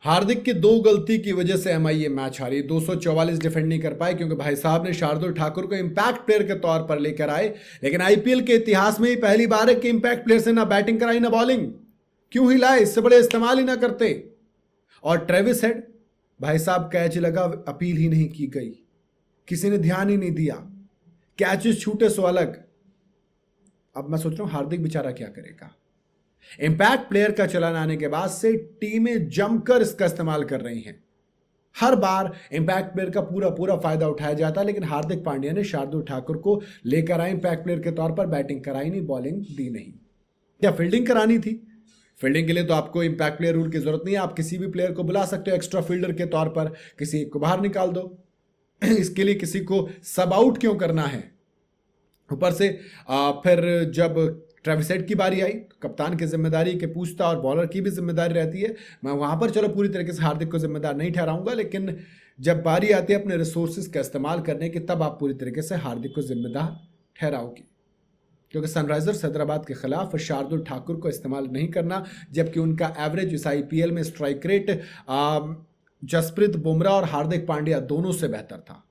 हार्दिक की दो गलती की वजह से एमआई ये मैच हारी। 244 डिफेंड नहीं कर पाए क्योंकि भाई साहब ने शार्दुल ठाकुर को इंपैक्ट प्लेयर के तौर पर लेकर आए, लेकिन आईपीएल के इतिहास में ही पहली बार है कि इंपैक्ट प्लेयर से ना बैटिंग कराई ना बॉलिंग। क्यों ही लाए, इससे बड़े इस्तेमाल ही ना करते। और ट्रेविस हेड, भाई साहब कैच लगा, अपील ही नहीं की गई, किसी ने ध्यान ही नहीं दिया, कैचेस छूटे सो अलग। अब मैं सोच रहा हूं हार्दिक बेचारा क्या करेगा। इंपैक्ट प्लेयर का चलन आने के बाद से टीमें जमकर इसका इस्तेमाल कर रही हैं। हर बार इंपैक्ट प्लेयर का पूरा पूरा फायदा उठाया जाता है, लेकिन हार्दिक पांड्या ने शार्दुल ठाकुर को लेकर आए इंपैक्ट प्लेयर के तौर पर, बैटिंग कराई नहीं, बॉलिंग दी नहीं। क्या फील्डिंग करानी थी? फील्डिंग के लिए तो आपको इंपैक्ट प्लेयर रूल की जरूरत नहीं है, आप किसी भी प्लेयर को बुला सकते हो एक्स्ट्रा फील्डर के तौर पर, किसी को बाहर निकाल दो। इसके लिए किसी को सब आउट क्यों करना है? ऊपर से फिर जब ट्रेविस हेड की बारी आई, कप्तान की जिम्मेदारी के पूछता और बॉलर की भी जिम्मेदारी रहती है। मैं वहां पर चलो पूरी तरीके से हार्दिक को जिम्मेदार नहीं ठहराऊंगा, लेकिन जब बारी आती है अपने रिसोर्सेज का इस्तेमाल करने की, तब आप पूरी तरीके से हार्दिक को जिम्मेदार ठहराओगे। क्योंकि सनराइजर्स हैदराबाद के खिलाफ शार्दुल ठाकुर को इस्तेमाल नहीं करना, जबकि उनका एवरेज इस आईपीएल में स्ट्राइक रेट जसप्रीत बुमराह और हार्दिक पांड्या दोनों से बेहतर था।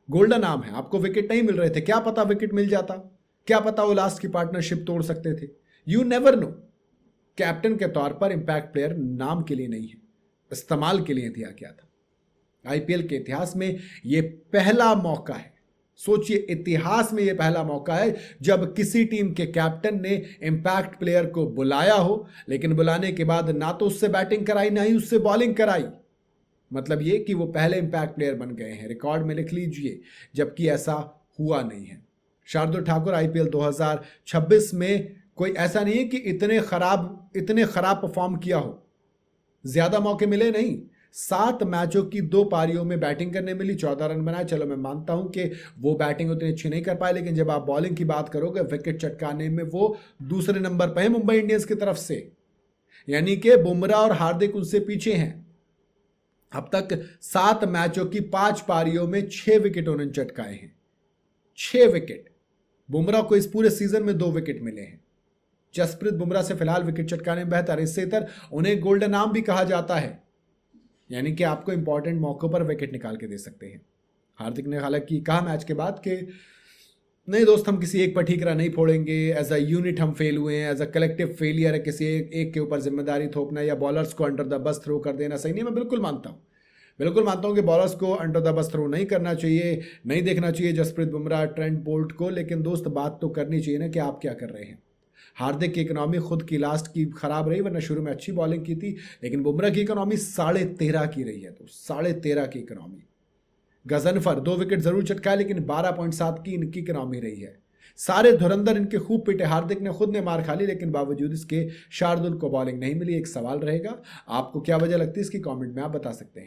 गोल्डन आर्म है, आपको विकेट नहीं मिल रहे थे, क्या पता विकेट मिल जाता, क्या पता वो लास्ट की पार्टनरशिप तोड़ सकते थे। You never know. कैप्टन के तौर पर इंपैक्ट प्लेयर नाम के लिए नहीं है, इस्तेमाल के लिए दिया गया था। आईपीएल के इतिहास में यह पहला मौका है, सोचिए इतिहास में यह पहला मौका है जब किसी टीम के कैप्टन ने इंपैक्ट प्लेयर को बुलाया हो, लेकिन बुलाने के बाद ना तो उससे बैटिंग कराई ना ही उससे बॉलिंग कराई। मतलब ये कि वो पहले इंपैक्ट प्लेयर बन गए हैं, रिकॉर्ड में लिख लीजिए, जबकि ऐसा हुआ नहीं है। शार्दुल ठाकुर आईपीएल 2026 में कोई ऐसा नहीं है कि इतने खराब परफॉर्म किया हो। ज्यादा मौके मिले नहीं, 7 मैचों की 2 पारियों में बैटिंग करने मिली, 14 रन बनाए। चलो मैं मानता हूं कि वो बैटिंग उतनी अच्छी नहीं कर पाए, लेकिन जब आप बॉलिंग की बात करोगे, विकेट चटकाने में वो दूसरे नंबर पर है मुंबई इंडियंस की तरफ से, यानी कि बुमराह और हार्दिक उनसे पीछे हैं। अब तक 7 मैचों की 5 पारियों में 6 विकेट उन्होंने चटकाए हैं, 6 विकेट। बुमराह को इस पूरे सीजन में 2 विकेट मिले हैं। जसप्रीत बुमराह से फिलहाल विकेट चटकाने में बेहतर, इससे इतर उन्हें गोल्डन आर्म भी कहा जाता है, यानी कि आपको इंपॉर्टेंट मौकों पर विकेट निकाल के दे सकते हैं। हार्दिक ने हालांकि कहा मैच के बाद कि नहीं दोस्त, हम किसी एक पर ठीकरा नहीं फोड़ेंगे, एज अ यूनिट हम फेल हुए हैं, एज अ कलेक्टिव फेलियर है, किसी एक के ऊपर जिम्मेदारी थोपना या बॉलर्स को अंडर द बस थ्रो कर देना सही नहीं। मैं बिल्कुल मानता हूं कि बॉलर्स को अंडर द बस थ्रो नहीं करना चाहिए, नहीं देखना चाहिए जसप्रीत बुमराह, ट्रेंट बोल्ट को, लेकिन दोस्त बात तो करनी चाहिए ना कि आप क्या कर रहे हैं। हार्दिक की इकोनॉमी खुद की लास्ट की खराब रही, वरना शुरू में अच्छी बॉलिंग की थी, लेकिन बुमराह की इकोनॉमी 13.5 की रही है, तो 13.5 की इकोनॉमी। गजनफर 2 विकेट जरूर चटकाए, लेकिन 12.7 की इनकी इकोनॉमी रही है। सारे धुरंधर इनके खूब पिटे, हार्दिक ने खुद ने मार खा ली, लेकिन बावजूद इसके शार्दुल को बॉलिंग नहीं मिली। एक सवाल रहेगा, आपको क्या वजह लगती है इसकी कमेंट में आप बता सकते हैं।